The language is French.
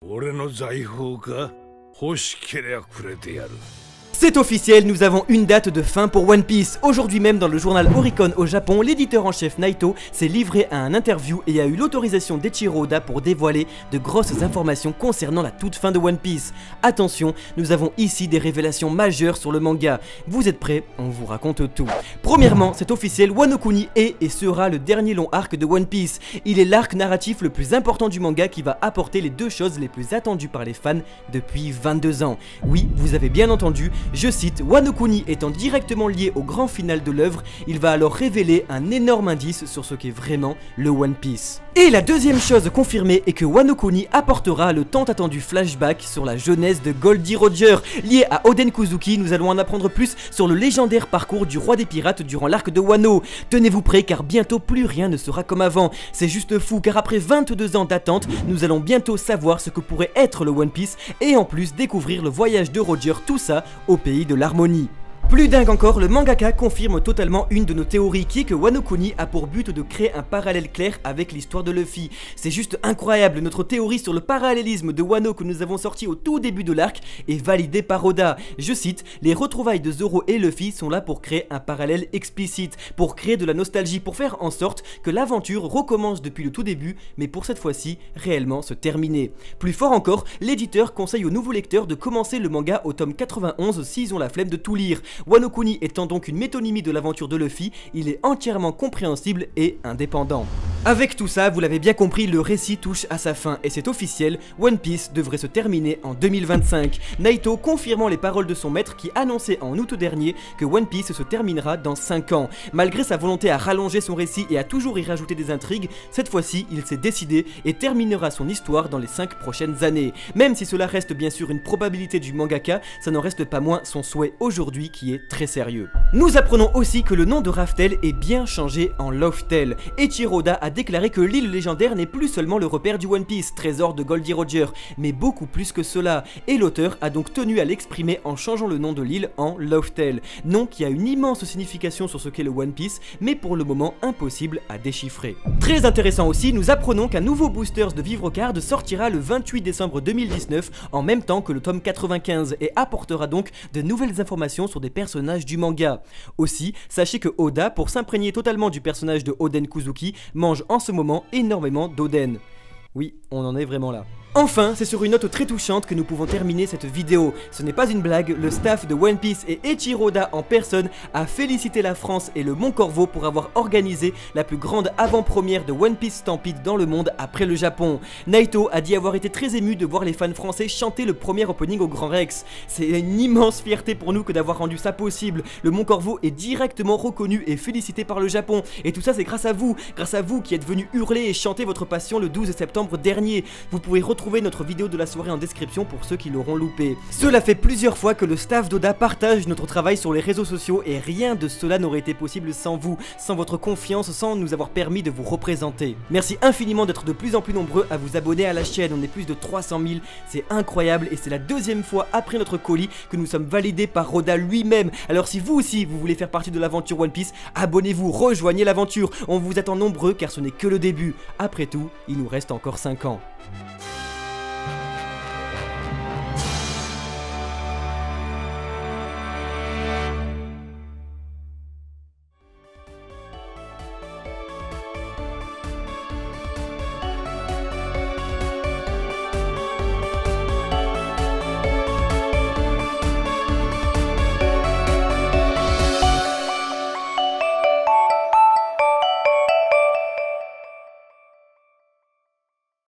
俺の財宝か欲しけりゃくれてやる。 C'est officiel, nous avons une date de fin pour One Piece. Aujourd'hui même dans le journal Oricon au Japon, l'éditeur en chef Naito s'est livré à un interview et a eu l'autorisation d'Eiichiro Oda pour dévoiler de grosses informations concernant la toute fin de One Piece. Attention, nous avons ici des révélations majeures sur le manga. Vous êtes prêts? On vous raconte tout. Premièrement, c'est officiel, Wano Kuni est et sera le dernier long arc de One Piece. Il est l'arc narratif le plus important du manga qui va apporter les deux choses les plus attendues par les fans depuis 22 ans. Oui, vous avez bien entendu. Je cite, Wano Kuni étant directement lié au grand final de l'œuvre, il va alors révéler un énorme indice sur ce qu'est vraiment le One Piece. Et la deuxième chose confirmée est que Wano Kuni apportera le tant attendu flashback sur la jeunesse de Goldie Roger. Lié à Oden Kuzuki, nous allons en apprendre plus sur le légendaire parcours du roi des pirates durant l'arc de Wano. Tenez-vous prêts car bientôt plus rien ne sera comme avant. C'est juste fou car après 22 ans d'attente, nous allons bientôt savoir ce que pourrait être le One Piece et en plus découvrir le voyage de Roger, tout ça au pays de l'harmonie. Plus dingue encore, le mangaka confirme totalement une de nos théories qui est que Wano Kuni a pour but de créer un parallèle clair avec l'histoire de Luffy. C'est juste incroyable, notre théorie sur le parallélisme de Wano que nous avons sorti au tout début de l'arc est validée par Oda. Je cite, les retrouvailles de Zoro et Luffy sont là pour créer un parallèle explicite, pour créer de la nostalgie, pour faire en sorte que l'aventure recommence depuis le tout début, mais pour cette fois-ci réellement se terminer. Plus fort encore, l'éditeur conseille aux nouveaux lecteurs de commencer le manga au tome 91 s'ils ont la flemme de tout lire. Wano Kuni étant donc une métonymie de l'aventure de Luffy, il est entièrement compréhensible et indépendant. Avec tout ça, vous l'avez bien compris, le récit touche à sa fin et c'est officiel, One Piece devrait se terminer en 2025. Naito confirmant les paroles de son maître qui annonçait en août dernier que One Piece se terminera dans 5 ans. Malgré sa volonté à rallonger son récit et à toujours y rajouter des intrigues, cette fois-ci il s'est décidé et terminera son histoire dans les 5 prochaines années. Même si cela reste bien sûr une probabilité du mangaka, ça n'en reste pas moins son souhait aujourd'hui qui est très sérieux. Nous apprenons aussi que le nom de Raftel est bien changé en Loftel. Eiichiro Oda a déclaré que l'île légendaire n'est plus seulement le repère du One Piece, trésor de Goldie Roger, mais beaucoup plus que cela. Et l'auteur a donc tenu à l'exprimer en changeant le nom de l'île en Loftel, nom qui a une immense signification sur ce qu'est le One Piece, mais pour le moment impossible à déchiffrer. Très intéressant aussi, nous apprenons qu'un nouveau Boosters de Vivre Card sortira le 28 décembre 2019 en même temps que le tome 95 et apportera donc de nouvelles informations sur des personnages du manga. Aussi, sachez que Oda, pour s'imprégner totalement du personnage de Oden Kuzuki, mange en ce moment énormément d'Oden. Oui, on en est vraiment là. Enfin, c'est sur une note très touchante que nous pouvons terminer cette vidéo. Ce n'est pas une blague, le staff de One Piece et Eiichiro Oda en personne a félicité la France et le Mont Corvo pour avoir organisé la plus grande avant-première de One Piece Stampede dans le monde après le Japon. Naito a dit avoir été très ému de voir les fans français chanter le premier opening au Grand Rex. C'est une immense fierté pour nous que d'avoir rendu ça possible. Le Mont Corvo est directement reconnu et félicité par le Japon. Et tout ça c'est grâce à vous qui êtes venus hurler et chanter votre passion le 12 septembre dernier. Vous pouvez retrouver notre vidéo de la soirée en description pour ceux qui l'auront loupé. Cela fait plusieurs fois que le staff d'Oda partage notre travail sur les réseaux sociaux et rien de cela n'aurait été possible sans vous, sans votre confiance, sans nous avoir permis de vous représenter. Merci infiniment d'être de plus en plus nombreux à vous abonner à la chaîne, on est plus de 300 000, c'est incroyable et c'est la deuxième fois après notre colis que nous sommes validés par Oda lui-même. Alors si vous aussi vous voulez faire partie de l'aventure One Piece, abonnez-vous, rejoignez l'aventure, on vous attend nombreux car ce n'est que le début. Après tout, il nous reste encore 5 ans.